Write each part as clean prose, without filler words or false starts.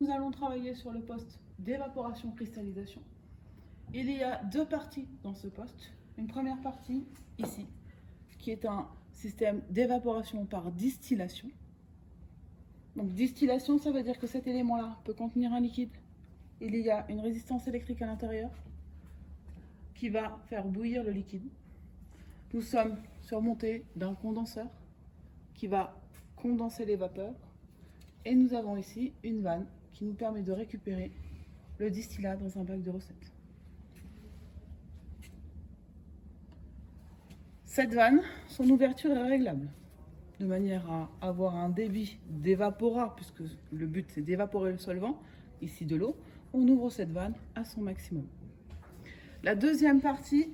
Nous allons travailler sur le poste d'évaporation-cristallisation. Il y a deux parties dans ce poste. Une première partie, ici, qui est un système d'évaporation par distillation. Donc distillation, ça veut dire que cet élément-là peut contenir un liquide. Il y a une résistance électrique à l'intérieur qui va faire bouillir le liquide. Nous sommes surmontés d'un condenseur qui va condenser les vapeurs. Et nous avons ici une vanne qui nous permet de récupérer le distillat dans un bac de recette. Cette vanne, son ouverture est réglable, de manière à avoir un débit d'évaporat, puisque le but c'est d'évaporer le solvant, ici de l'eau. On ouvre cette vanne à son maximum. La deuxième partie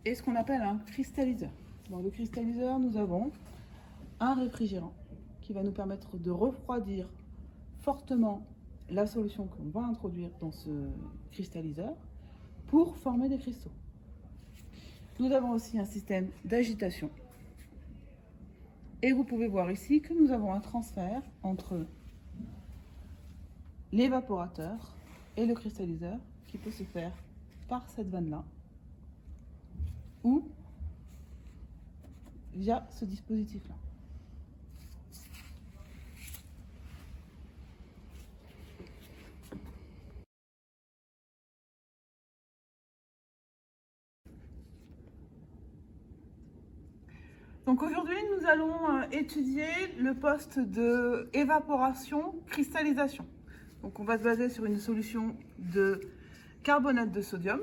est ce qu'on appelle un cristalliseur. Dans le cristalliseur, nous avons un réfrigérant qui va nous permettre de refroidir fortement la solution qu'on va introduire dans ce cristalliseur pour former des cristaux. Nous avons aussi un système d'agitation. Et vous pouvez voir ici que nous avons un transfert entre l'évaporateur et le cristalliseur qui peut se faire par cette vanne-là ou via ce dispositif-là. Donc aujourd'hui, nous allons étudier le poste de évaporation-cristallisation. Donc on va se baser sur une solution de carbonate de sodium.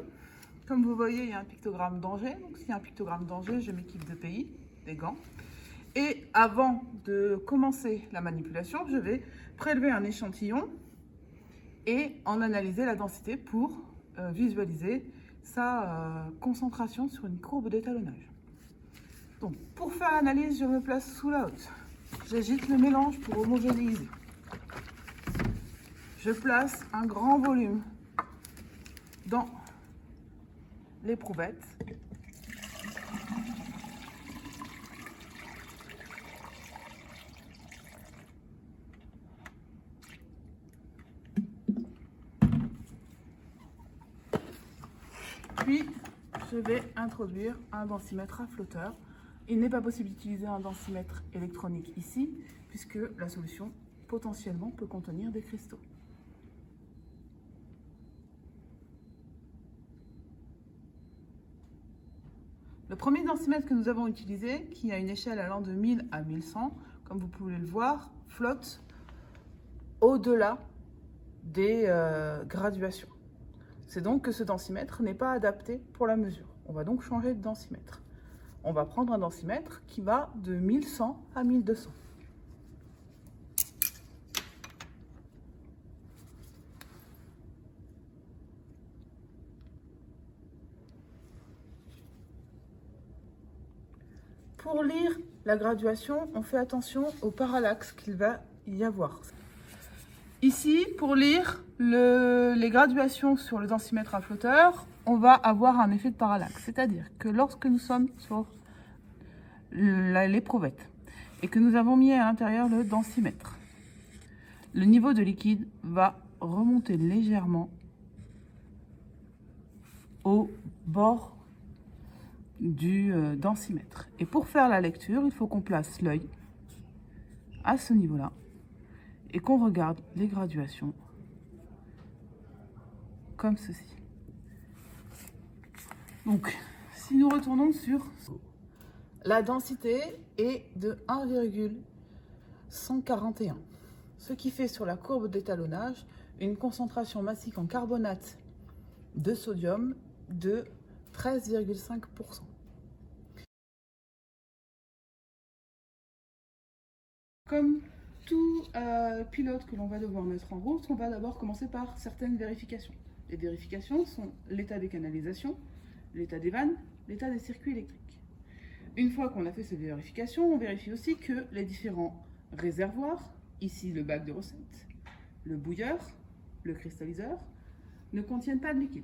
Comme vous voyez, il y a un pictogramme danger. Donc s'il y a un pictogramme danger, je m'équipe de PI, des gants. Et avant de commencer la manipulation, je vais prélever un échantillon et en analyser la densité pour visualiser sa concentration sur une courbe d'étalonnage. Donc, pour faire l'analyse, je me place sous la hotte. J'agite le mélange pour homogénéiser. Je place un grand volume dans l'éprouvette. Puis, je vais introduire un densimètre à flotteur. Il n'est pas possible d'utiliser un densimètre électronique ici, puisque la solution potentiellement peut contenir des cristaux. Le premier densimètre que nous avons utilisé, qui a une échelle allant de 1000 à 1100, comme vous pouvez le voir, flotte au-delà des graduations. C'est donc que ce densimètre n'est pas adapté pour la mesure. On va donc changer de densimètre. On va prendre un densimètre qui va de 1100 à 1200. Pour lire la graduation, on fait attention au parallaxe qu'il va y avoir. Ici, pour lire les graduations sur le densimètre à flotteur, on va avoir un effet de parallaxe. C'est-à-dire que lorsque nous sommes sur l'éprouvette et que nous avons mis à l'intérieur le densimètre, le niveau de liquide va remonter légèrement au bord du densimètre. Et pour faire la lecture, il faut qu'on place l'œil à ce niveau-là et qu'on regarde les graduations comme ceci. Donc, si nous retournons sur la densité est de 1,141, ce qui fait sur la courbe d'étalonnage une concentration massique en carbonate de sodium de 13,5%. Comme tout pilote que l'on va devoir mettre en route, on va d'abord commencer par certaines vérifications. Les vérifications sont l'état des canalisations, l'état des vannes, l'état des circuits électriques. Une fois qu'on a fait ces vérifications, on vérifie aussi que les différents réservoirs, ici le bac de recette, le bouilleur, le cristalliseur, ne contiennent pas de liquide.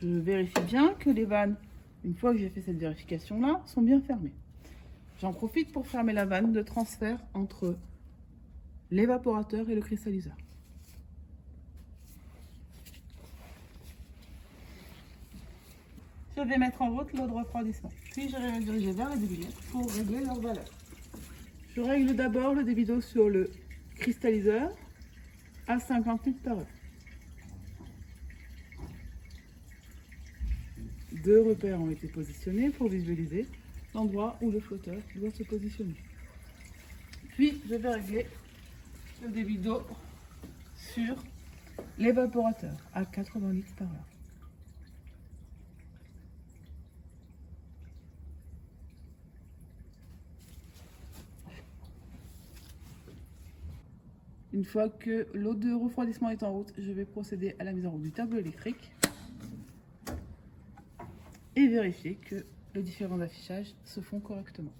Je vérifie bien que les vannes, une fois que j'ai fait cette vérification-là, sont bien fermées. J'en profite pour fermer la vanne de transfert entre l'évaporateur et le cristalliseur. Je vais mettre en route l'eau de refroidissement. Puis je vais me diriger vers la débitette pour régler leur valeur. Je règle d'abord le débit d'eau sur le cristalliseur à 50 litres par heure. Deux repères ont été positionnés pour visualiser l'endroit où le flotteur doit se positionner. Puis je vais régler le débit d'eau sur l'évaporateur à 80 litres par heure. Une fois que l'eau de refroidissement est en route, je vais procéder à la mise en route du tableau électrique et vérifier que les différents affichages se font correctement.